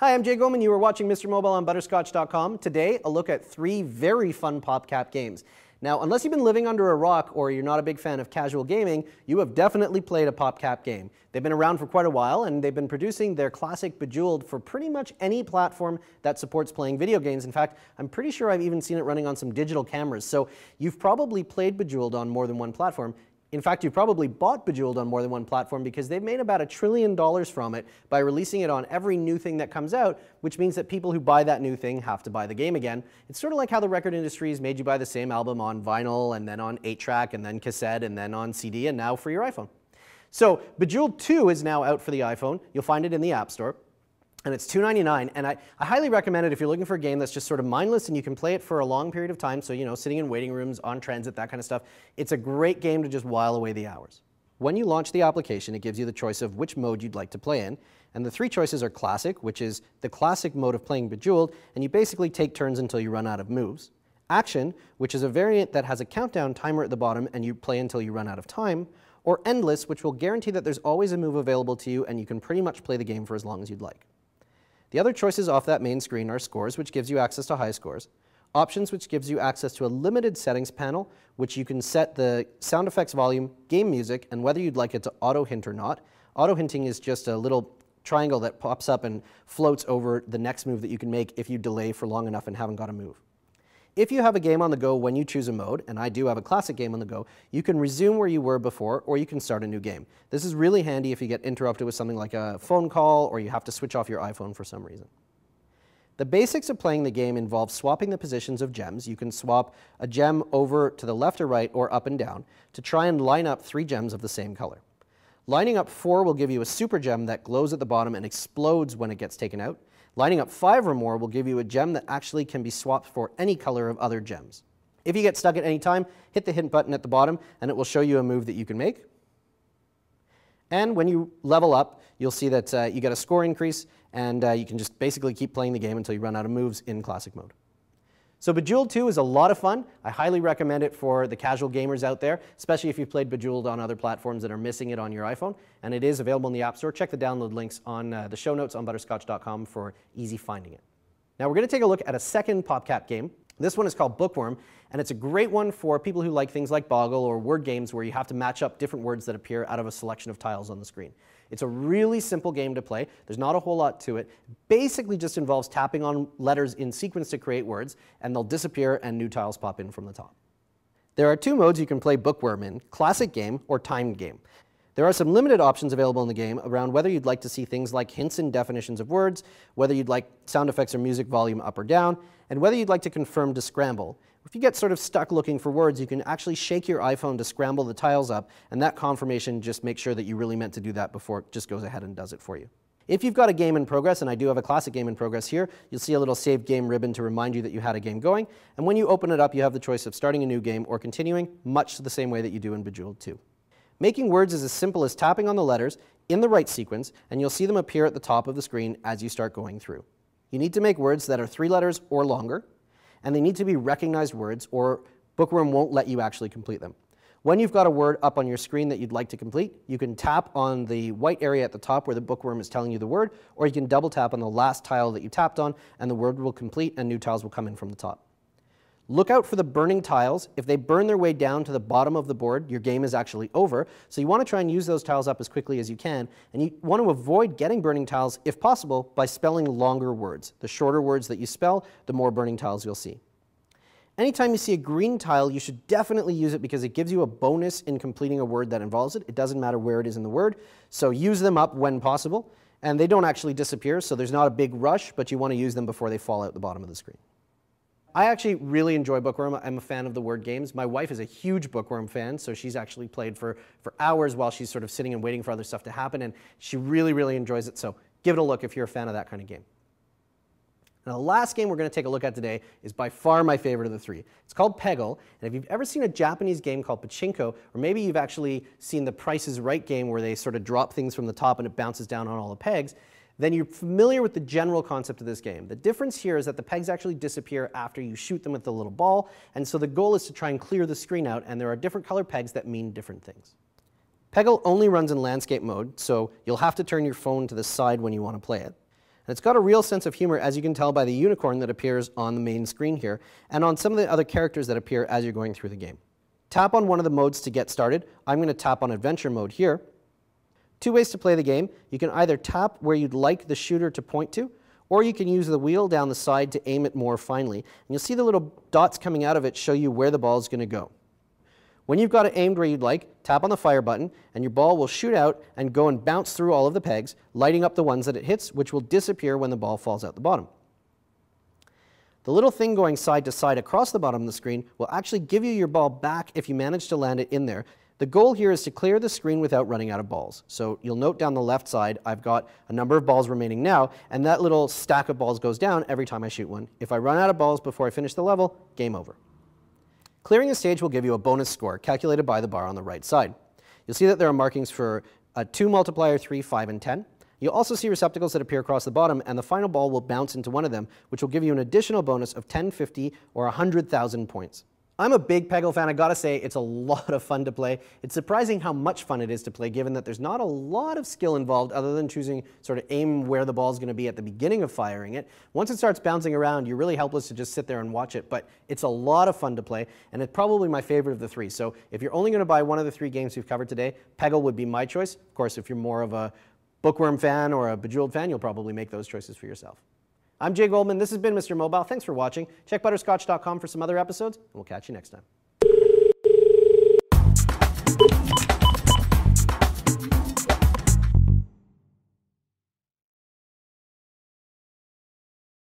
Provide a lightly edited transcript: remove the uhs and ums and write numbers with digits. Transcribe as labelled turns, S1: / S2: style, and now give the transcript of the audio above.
S1: Hi, I'm Jay Goldman. You are watching Mr. Mobile on Butterscotch.com. Today, a look at 3 very fun PopCap games. Now, unless you've been living under a rock or you're not a big fan of casual gaming, you have definitely played a PopCap game. They've been around for quite a while, and they've been producing their classic Bejeweled for pretty much any platform that supports playing video games. In fact, I'm pretty sure I've even seen it running on some digital cameras. So you've probably played Bejeweled on more than one platform. In fact, you've probably bought Bejeweled on more than one platform because they've made about $1 trillion from it by releasing it on every new thing that comes out, which means that people who buy that new thing have to buy the game again. It's sort of like how the record industry has made you buy the same album on vinyl and then on 8-track and then cassette and then on CD and now for your iPhone. So Bejeweled 2 is now out for the iPhone. You'll find it in the App Store. And it's $2.99, and I highly recommend it if you're looking for a game that's just sort of mindless and you can play it for a long period of time, so, you know, sitting in waiting rooms, on transit, that kind of stuff. It's a great game to just while away the hours. When you launch the application, it gives you the choice of which mode you'd like to play in, and the 3 choices are Classic, which is the classic mode of playing Bejeweled, and you basically take turns until you run out of moves. Action, which is a variant that has a countdown timer at the bottom and you play until you run out of time. Or Endless, which will guarantee that there's always a move available to you and you can pretty much play the game for as long as you'd like. The other choices off that main screen are Scores, which gives you access to high scores, Options, which gives you access to a limited settings panel, which you can set the sound effects volume, game music, and whether you'd like it to auto-hint or not. Auto-hinting is just a little triangle that pops up and floats over the next move that you can make if you delay for long enough and haven't got a move. If you have a game on the go when you choose a mode, and I do have a classic game on the go, you can resume where you were before, or you can start a new game. This is really handy if you get interrupted with something like a phone call, or you have to switch off your iPhone for some reason. The basics of playing the game involve swapping the positions of gems. You can swap a gem over to the left or right, or up and down, to try and line up 3 gems of the same color. Lining up 4 will give you a super gem that glows at the bottom and explodes when it gets taken out. Lining up 5 or more will give you a gem that actually can be swapped for any color of other gems. If you get stuck at any time, hit the hint button at the bottom and it will show you a move that you can make. And when you level up, you'll see that you get a score increase and you can just basically keep playing the game until you run out of moves in classic mode. So Bejeweled 2 is a lot of fun. I highly recommend it for the casual gamers out there, especially if you've played Bejeweled on other platforms that are missing it on your iPhone. And it is available in the App Store. Check the download links on the show notes on butterscotch.com for easy finding it. Now we're going to take a look at a second PopCap game. This one is called Bookworm, and it's a great one for people who like things like Boggle or word games where you have to match up different words that appear out of a selection of tiles on the screen. It's a really simple game to play. There's not a whole lot to it. Basically just involves tapping on letters in sequence to create words, and they'll disappear and new tiles pop in from the top. There are 2 modes you can play Bookworm in, Classic Game or Timed Game. There are some limited options available in the game around whether you'd like to see things like hints and definitions of words, whether you'd like sound effects or music volume up or down, and whether you'd like to confirm to scramble. If you get sort of stuck looking for words, you can actually shake your iPhone to scramble the tiles up, and that confirmation just makes sure that you really meant to do that before it just goes ahead and does it for you. If you've got a game in progress, and I do have a classic game in progress here, you'll see a little saved game ribbon to remind you that you had a game going, and when you open it up, you have the choice of starting a new game or continuing, much the same way that you do in Bejeweled 2. Making words is as simple as tapping on the letters in the right sequence, and you'll see them appear at the top of the screen as you start going through. You need to make words that are 3 letters or longer, and they need to be recognized words, or Bookworm won't let you actually complete them. When you've got a word up on your screen that you'd like to complete, you can tap on the white area at the top where the Bookworm is telling you the word, or you can double tap on the last tile that you tapped on, and the word will complete and new tiles will come in from the top. Look out for the burning tiles. If they burn their way down to the bottom of the board, your game is actually over. So you want to try and use those tiles up as quickly as you can. And you want to avoid getting burning tiles, if possible, by spelling longer words. The shorter words that you spell, the more burning tiles you'll see. Anytime you see a green tile, you should definitely use it because it gives you a bonus in completing a word that involves it. It doesn't matter where it is in the word. So use them up when possible. And they don't actually disappear, so there's not a big rush, but you want to use them before they fall out the bottom of the screen. I actually really enjoy Bookworm. I'm a fan of the word games. My wife is a huge Bookworm fan, so she's actually played for hours while she's sort of sitting and waiting for other stuff to happen, and she really, really enjoys it, so give it a look if you're a fan of that kind of game. Now, the last game we're going to take a look at today is by far my favorite of the 3. It's called Peggle, and if you've ever seen a Japanese game called Pachinko, or maybe you've actually seen the Price is Right game where they sort of drop things from the top and it bounces down on all the pegs, then you're familiar with the general concept of this game. The difference here is that the pegs actually disappear after you shoot them with the little ball, and so the goal is to try and clear the screen out, and there are different color pegs that mean different things. Peggle only runs in landscape mode, so you'll have to turn your phone to the side when you want to play it. And it's got a real sense of humor, as you can tell by the unicorn that appears on the main screen here, and on some of the other characters that appear as you're going through the game. Tap on one of the modes to get started. I'm going to tap on Adventure mode here. Two ways to play the game. You can either tap where you'd like the shooter to point to, or you can use the wheel down the side to aim it more finely. And you'll see the little dots coming out of it show you where the ball is going to go. When you've got it aimed where you'd like, tap on the fire button, and your ball will shoot out and go and bounce through all of the pegs, lighting up the ones that it hits, which will disappear when the ball falls out the bottom. The little thing going side to side across the bottom of the screen will actually give you your ball back if you manage to land it in there. The goal here is to clear the screen without running out of balls. So you'll note down the left side, I've got a number of balls remaining now, and that little stack of balls goes down every time I shoot one. If I run out of balls before I finish the level, game over. Clearing a stage will give you a bonus score, calculated by the bar on the right side. You'll see that there are markings for a 2 multiplier, 3, 5, and 10. You'll also see receptacles that appear across the bottom, and the final ball will bounce into one of them, which will give you an additional bonus of 10, 50, or 100,000 points. I'm a big Peggle fan. I gotta say, it's a lot of fun to play. It's surprising how much fun it is to play, given that there's not a lot of skill involved other than choosing sort of aim where the ball's gonna be at the beginning of firing it. Once it starts bouncing around, you're really helpless to just sit there and watch it, but it's a lot of fun to play, and it's probably my favorite of the three. So if you're only gonna buy one of the 3 games we've covered today, Peggle would be my choice. Of course, if you're more of a Bookworm fan or a Bejeweled fan, you'll probably make those choices for yourself. I'm Jay Goldman. This has been Mr. Mobile. Thanks for watching. Check butterscotch.com for some other episodes, and we'll catch you next time.